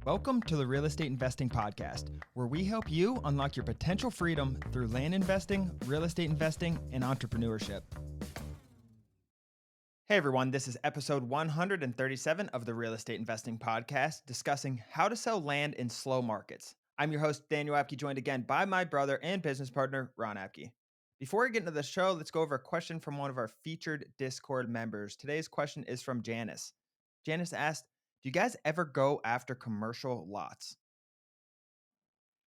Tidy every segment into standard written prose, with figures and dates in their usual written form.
Welcome to the Real Estate Investing Podcast, where we help you unlock your potential freedom through land investing, real estate investing, and entrepreneurship. Hey everyone, this is episode 137 of the Real Estate Investing Podcast, discussing how to sell land in slow markets. I'm your host, Daniel Apke, joined again by my brother and business partner, Ron Apke. Before we get into the show, let's go over a question from one of our featured Discord members. Today's question is from Janice. Janice asked, do you guys ever go after commercial lots?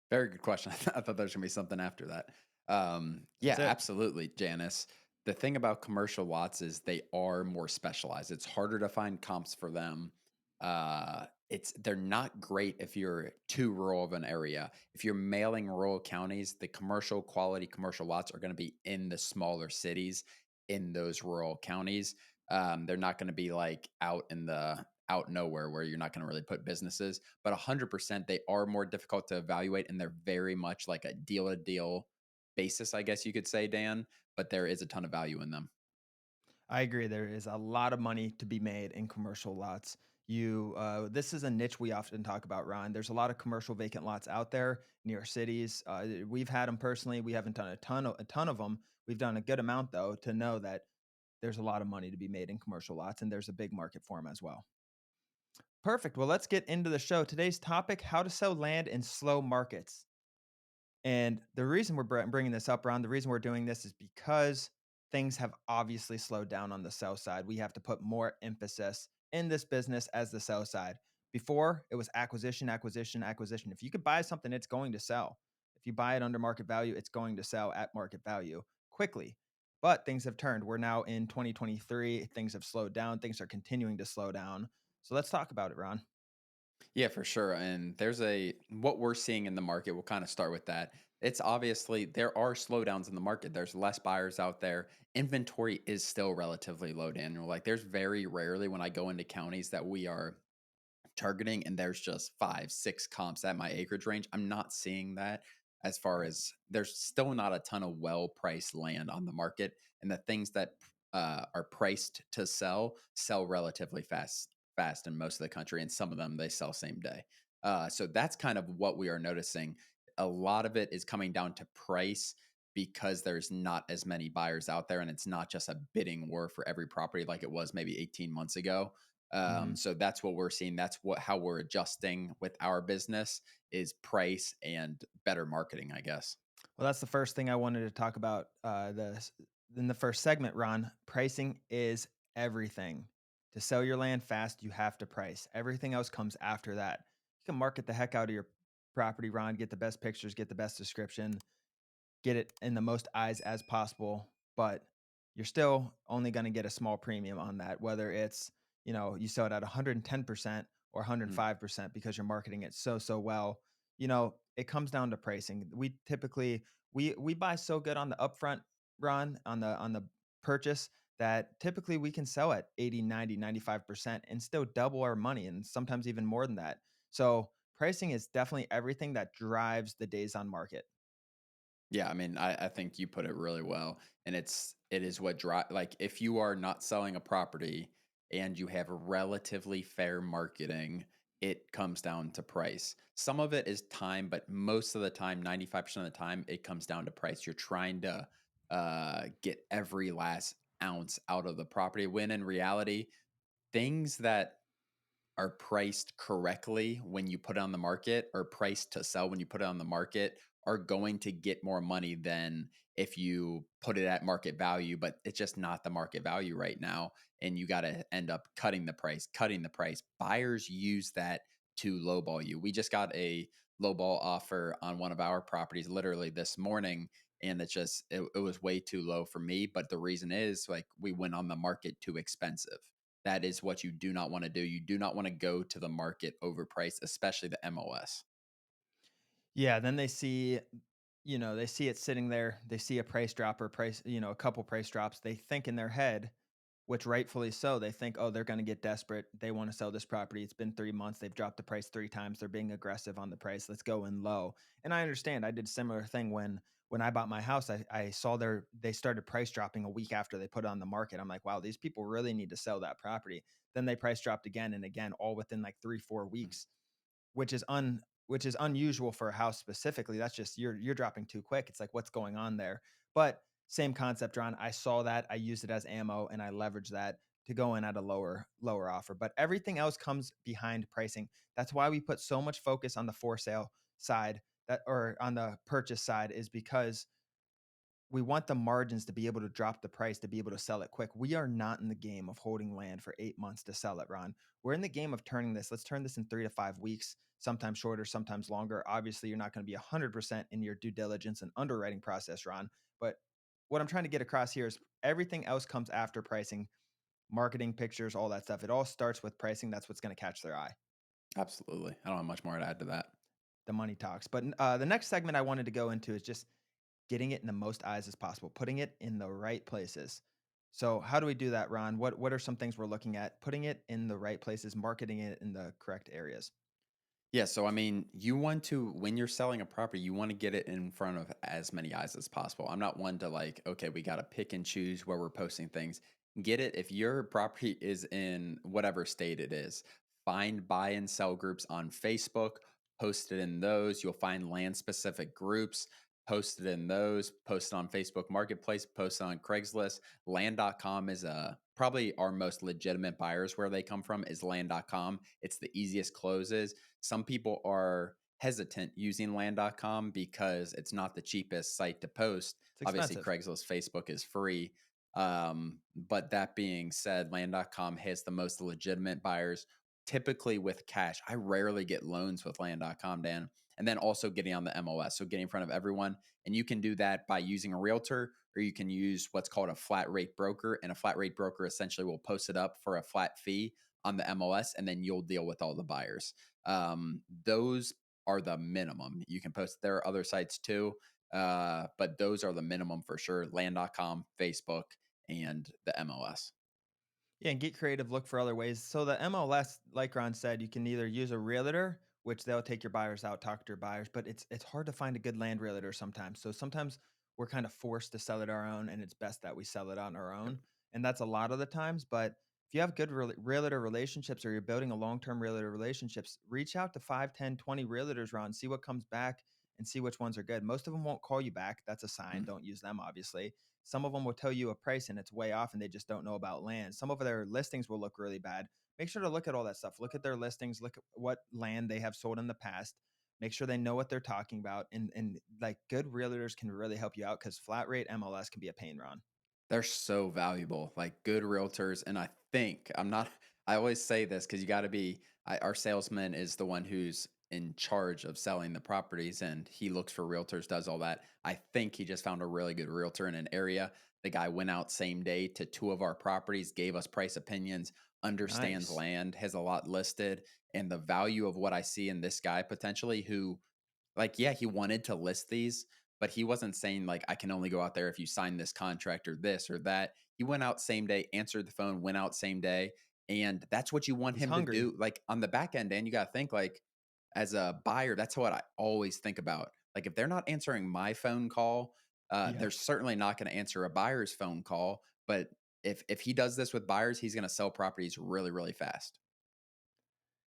Very good question. I thought there was gonna be something after that. Yeah, That's it. absolutely, Janice. The thing about commercial lots is they are more specialized. It's harder to find comps for them. They're not great if you're too rural of an area. If you're mailing rural counties, the commercial quality commercial lots are going to be in the smaller cities in those rural counties. They're not going to be like out nowhere where you're not going to really put businesses. But 100%, they are more difficult to evaluate, and they're very much like a deal to deal basis, I guess you could say, Dan. But there is a ton of value in them. I agree. There is a lot of money to be made in commercial lots. This is a niche we often talk about, Ron. There's a lot of commercial vacant lots out there near cities. We've had them personally. We haven't done a ton of them. We've done a good amount though to know that there's a lot of money to be made in commercial lots, and there's a big market for them as well. Perfect. Well, let's get into the show. Today's topic: how to sell land in slow markets. And the reason we're bringing this up, Ron, the reason we're doing this is because things have obviously slowed down on the sell side. We have to put more emphasis in this business as the sell side. Before, it was acquisition, acquisition, acquisition. If you could buy something, it's going to sell. If you buy it under market value, it's going to sell at market value quickly. But things have turned. We're now in 2023. Things have slowed down. Things are continuing to slow down. So let's talk about it, Ron. Yeah, for sure. And what we're seeing in the market, we'll kind of start with that. It's obviously there are slowdowns in the market. There's less buyers out there. Inventory is still relatively low, Daniel. Like there's very rarely when I go into counties that we are targeting and there's just 5 6 comps at my acreage range. I'm not seeing that. As far Right. as there's still not a ton of well priced land on the market, and the things that are priced to sell relatively fast in most of the country, and some of them they sell same day. So that's kind of what we are noticing. A lot of it is coming down to price because there's not as many buyers out there, and it's not just a bidding war for every property like it was maybe 18 months ago. Mhm. So that's what we're seeing. That's how we're adjusting with our business is price and better marketing, I guess. Well, that's the first thing I wanted to talk about. In the first segment, Ron, pricing is everything. To sell your land fast, you have to price. Everything else comes after that. You can market the heck out of your property, Ron. Get the best pictures, get the best description, get it in the most eyes as possible, but you're still only going to get a small premium on that, whether it's, you sell it at 110% or Mm. 105% because you're marketing it so well. It comes down to pricing. We typically we buy so good on the upfront run on the purchase that typically we can sell at 80, 90, 95% and still double our money and sometimes even more than that. So pricing is definitely everything that drives the days on market. Yeah, I mean, I think you put it really well, and it is what drive like if you are not selling a property and you have relatively fair marketing, it comes down to price. Some of it is time, but most of the time, 95% of the time, it comes down to price. You're trying to get every last ounce out of the property. When in reality, things that are priced correctly when you put it on the market or priced to sell when you put it on the market are going to get more money than if you put it at market value, but it's just not the market value right now. And you got to end up cutting the price. Buyers use that to lowball you. We just got a lowball offer on one of our properties literally this morning. And it was way too low for me. But the reason is like we went on the market too expensive. That is what you do not want to do. You do not want to go to the market overpriced, especially the MLS. Yeah, then they see it sitting there. They see a price drop or a couple price drops. They think in their head, which rightfully so, they think, oh, they're going to get desperate. They want to sell this property. It's been 3 months. They've dropped the price 3 times. They're being aggressive on the price. Let's go in low. And I understand. I did a similar thing when I bought my house. I saw they started price dropping a week after they put it on the market. I'm like, wow, these people really need to sell that property. Then they price dropped again and again, all within like 3, 4 weeks. which is un which is unusual for a house specifically. That's just you're dropping too quick. It's like what's going on there. But same concept, Ron. I saw that, I used it as ammo, and I leveraged that to go in at a lower offer. But everything else comes behind pricing. That's why we put so much focus on the for sale side, that or on the purchase side, is because we want the margins to be able to drop the price to be able to sell it quick. We are not in the game of holding land for 8 months to sell it, Ron. We're in the game of turning this. Let's turn this in 3 to 5 weeks, sometimes shorter, sometimes longer. Obviously, you're not going to be 100% in your due diligence and underwriting process, Ron. But what I'm trying to get across here is everything else comes after pricing, marketing, pictures, all that stuff. It all starts with pricing. That's what's going to catch their eye. Absolutely. I don't have much more to add to that. The money talks. But the next segment I wanted to go into is just getting it in the most eyes as possible, putting it in the right places. So how do we do that, Ron? What are some things we're looking at? Putting it in the right places, marketing it in the correct areas. Yeah, so I mean, you want to when you're selling a property, you want to get it in front of as many eyes as possible. I'm not one to like, okay, we got to pick and choose where we're posting things. Get it if your property is in whatever state it is. Find buy and sell groups on Facebook, post it in those. You'll find land specific groups, post it in those, post it on Facebook Marketplace, post it on Craigslist. Land.com is probably our most legitimate buyers where they come from is land.com. It's the easiest closes. Some people are hesitant using land.com because it's not the cheapest site to post. It's Obviously, expensive. Craigslist, Facebook is free. But that being said, land.com has the most legitimate buyers, typically with cash. I rarely get loans with land.com, Dan. And then also getting on the MLS. So getting in front of everyone. And you can do that by using a realtor, or you can use what's called a flat rate broker. And a flat rate broker essentially will post it up for a flat fee on the MLS, and then you'll deal with all the buyers. Those are the minimum. You can post there are other sites too, but those are the minimum for sure. Land.com, Facebook, and the MLS. Yeah, and get creative, look for other ways. So the MLS, like Ron said, you can either use a realtor, which they'll take your buyers out, talk to your buyers, but it's hard to find a good land realtor sometimes. So sometimes we're kind of forced to sell it our own, and it's best that we sell it on our Yep. own. And that's a lot of the times. But if you have good realtor relationships or you're building a long-term realtor relationships, reach out to 5, 10, 20 realtors, Ron, see what comes back and see which ones are good. Most of them won't call you back. That's a sign. Mhm. Don't use them, obviously. Some of them will tell you a price and it's way off and they just don't know about land. Some of their listings will look really bad. Make sure to look at all that stuff. Look at their listings, look at what land they have sold in the past. Make sure they know what they're talking about. And like good realtors can really help you out because flat rate MLS can be a pain, Ron. They're so valuable, like good realtors. And I think I'm not, I always say this because you got to be, our salesman is the one who's in charge of selling the properties and he looks for realtors, does all that. I think he just found a really good realtor in an area. The guy went out same day to two of our properties, gave us price opinions, understands Nice. land, has a lot listed. And the value of what I see in this guy potentially who like, yeah, he wanted to list these, but he wasn't saying like, I can only go out there if you sign this contract or this or that. He went out same day, answered the phone, went out same day. And that's what you want He's him to hungry. do. Like on the back end, Dan, you got to think like as a buyer, that's what I always think about. Like if they're not answering my phone call, Yeah. they're certainly not going to answer a buyer's phone call. But if he does this with buyers, he's going to sell properties really, really fast.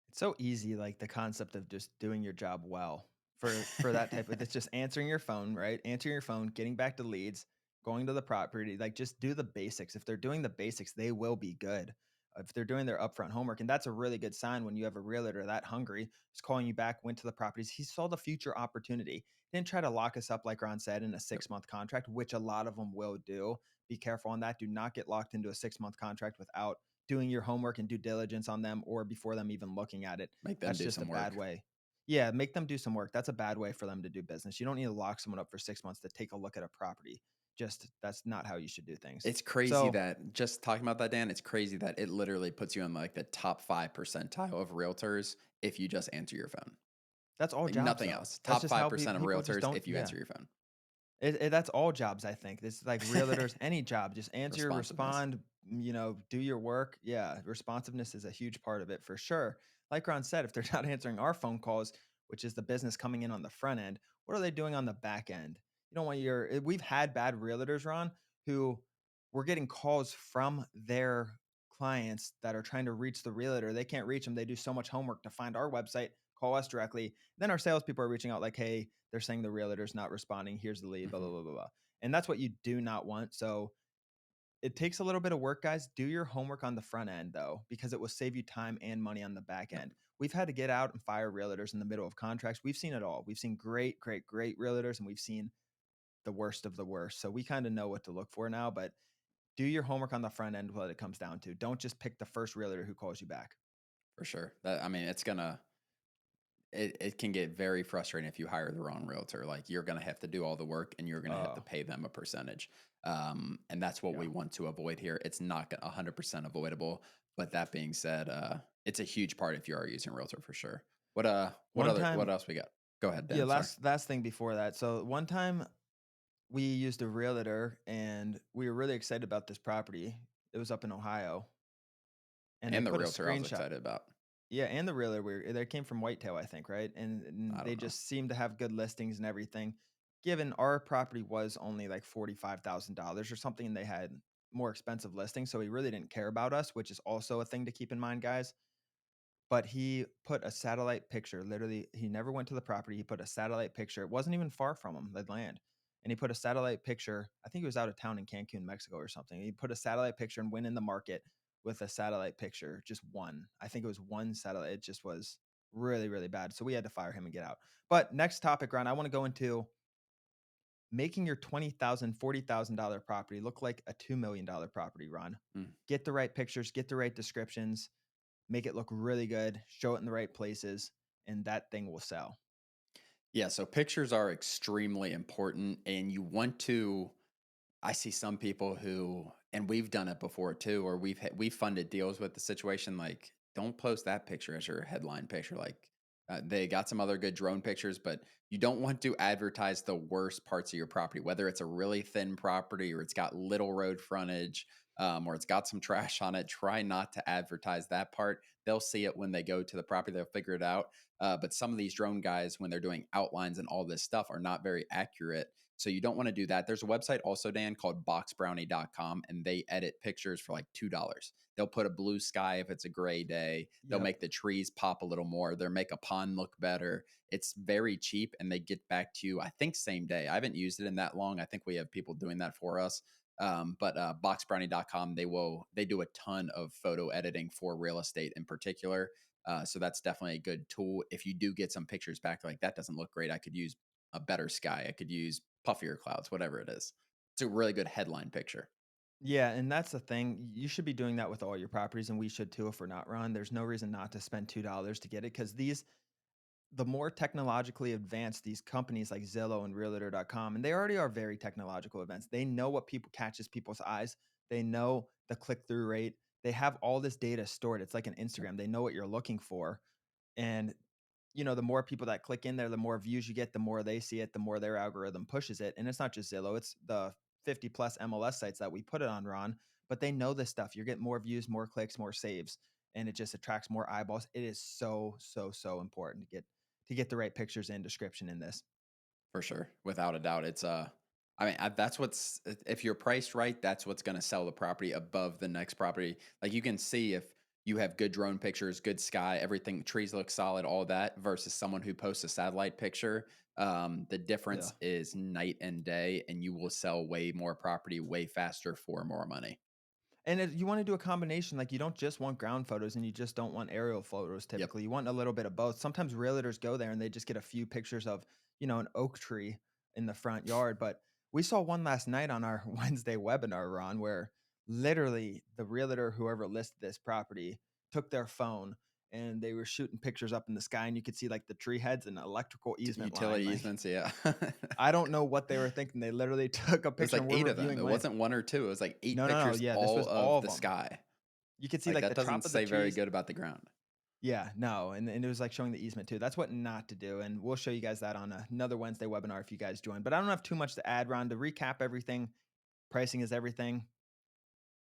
It's so easy, like the concept of just doing your job well for that type of it's just answering your phone, right? Answering your phone, getting back to leads, going to the property, like just do the basics. If they're doing the basics, they will be good. If they're doing their upfront homework, and that's a really good sign when you have a realtor that hungry, is calling you back, went to the properties. He saw the future opportunity. Didn't try to lock us up, like Ron said, in a Yep. 6 month contract, which a lot of them will do. Be careful on that. Do not get locked into a 6 month contract without doing your homework and due diligence on them or before them even looking at it. Make them That's do just a some bad work. way. Yeah, make them do some work. That's a bad way for them to do business. You don't need to lock someone up for 6 months to take a look at a property. Just that's not how you should do things. It's crazy So that just talking about that, Dan, it's crazy that it literally puts you in like the top 5 percentile of realtors if you just answer your phone. that's all Like jobs nothing though. else. That's Top just how 5% of people just realtors don't. if you Yeah, answer your phone. that's all jobs, I think. It's like realtors, any job, just answer, Responsiveness. respond, do your work. Yeah, responsiveness is a huge part of it for sure. Like Ron said, if they're not answering our phone calls, which is the business coming in on the front end, what are they doing on the back end? You don't want we've had bad realtors, Ron, who were getting calls from their clients that are trying to reach the realtor. They can't reach them. They do so much homework to find our website, call us directly. Then our salespeople are reaching out like, hey, they're saying the realtor's not responding. Here's the lead, blah, blah, Mhm. blah, blah, blah. And that's what you do not want. So it takes a little bit of work, guys. Do your homework on the front end, though, because it will save you time and money on the back Yep, end. We've had to get out and fire realtors in the middle of contracts. We've seen it all. We've seen great, great, great realtors, and we've seen the worst of the worst. So we kind of know what to look for now, but do your homework on the front end what it comes down to. Don't just pick the first realtor who calls you back. for sure. That I mean, it can get very frustrating if you hire the wrong realtor. Like you're gonna have to do all the work and you're gonna have to Oh, pay them a percentage. And that's what we yeah. want to avoid here. It's not 100% avoidable. But that being said, it's a huge part if you are using a realtor for sure. One What time, else we got? Go ahead, yeah, Dan. Sorry. last thing before that. So one time we used a realtor and we were really excited about this property. It was up in Ohio and they And the put a realtor I was screenshot. excited about. Yeah, and the realtor they came from Whitetail, I think, right? And I they don't know. just seem to have good listings and everything. Given our property was only like $45,000 or something, and they had more expensive listings, so he really didn't care about us, which is also a thing to keep in mind, guys. But he put a satellite picture, literally, he never went to the property, he put a satellite picture, it wasn't even far from him, the land, and he put a satellite picture, I think he was out of town in Cancun, Mexico or something, he put a satellite picture and went in the market with a satellite picture, just one. I think it was one satellite, it just was really, really bad, so we had to fire him and get out. But next topic, Ron, I wanna go into making your $20,000, $40,000 property look like a $2,000,000 property, Ron. Mm. Get the right pictures, get the right descriptions, make it look really good, show it in the right places, and that thing will sell. Yeah, so pictures are extremely important, and you want to I see some people who and we've done it before too, or we've funded deals with the situation, like, "Don't post that picture as your headline picture," like, they got some other good drone pictures, but you don't want to advertise the worst parts of your property, whether it's a really thin property or it's got little road frontage, or it's got some trash on it, try not to advertise that part. They'll see it when they go to the property, they'll figure it out, but some of these drone guys, when they're doing outlines and all this stuff, are not very accurate, so you don't want to do that. There's a website also, Dan, called boxbrownie.com, and they edit pictures for like $2. They'll put a blue sky if it's a gray day. They'll Yep. make the trees pop a little more. They'll make a pond look better. It's very cheap and they get back to you, I think, same day. I haven't used it in that long. I think we have people doing that for us. But boxbrownie.com, they do a ton of photo editing for real estate in particular. So that's definitely a good tool. If you do get some pictures back, like that doesn't look great, I could use a better sky. I could use puffier clouds, whatever it is. It's a really good headline picture. Yeah, and that's the thing. You should be doing that with all your properties, and we should too if we're not, Ron. There's no reason not to spend $2 to get it because the more technologically advanced these companies like Zillow and Realtor.com, and they already are very technological events. They know what people catches people's eyes. They know the click-through rate. They have all this data stored. It's like an Yep, Instagram. They know what you're looking for. And the more people that click in there, the more views you get, the more they see it, the more their algorithm pushes it. And it's not just Zillow, it's the 50 plus MLS sites that we put it on, Ron. But they know this stuff. You're getting more views, more clicks, more saves, and it just attracts more eyeballs. It is so, so, so important to get the right pictures and description in this. for sure. Without a doubt. I mean, that's what's, if you're priced right, that's what's going to sell the property above the next property. Like you can see if you have good drone pictures, good sky, everything, trees look solid, all that versus someone who posts a satellite picture. The difference Yeah. is night and day, and you will sell way more property way faster for more money. And you want to do a combination, like you don't just want ground photos and you just don't want aerial photos Yep. typically. You want a little bit of both. Sometimes realtors go there and they just get a few pictures of, an oak tree in the front yard. But we saw one last night on our Wednesday webinar, Ron, where literally the realtor, whoever listed this property, took their phone and they were shooting pictures up in the sky and you could see like the tree heads and electrical easement line. Utility Like, easements. Yeah. I don't know what they were thinking. They literally took a It was picture like and we're 8 of them. reviewing It land. wasn't 1 or 2, it was like 8 No, no, no. pictures Yeah, this all was all of of the them. sky. You could see, Like, like, that the doesn't top of the say very trees. good about the ground. Yeah, no, and it was, like, showing the easement too. That's what not to do, and we'll show you guys that on another Wednesday webinar if you guys join. But I don't have too much to add, Ron. To recap everything, pricing is everything.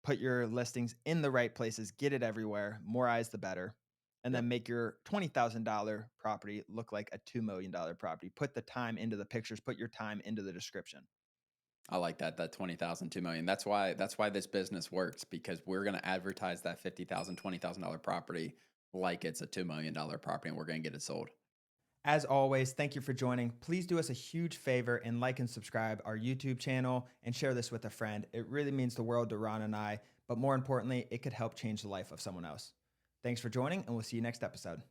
Put your listings in the right places, get it everywhere, more eyes the better, and Yep. then make your $20,000 property look like a $2,000,000 property. Put the time into the pictures, put your time into the description. I like that 20,000, 2,000,000. That's why this business works because we're gonna advertise that 50,000, $20,000 property like it's a $2 million property and we're going to get it sold. As always, thank you for joining. Please do us a huge favor and like and subscribe our YouTube channel and share this with a friend. It really means the world to Ron and I, but more importantly, it could help change the life of someone else. Thanks for joining, and we'll see you next episode.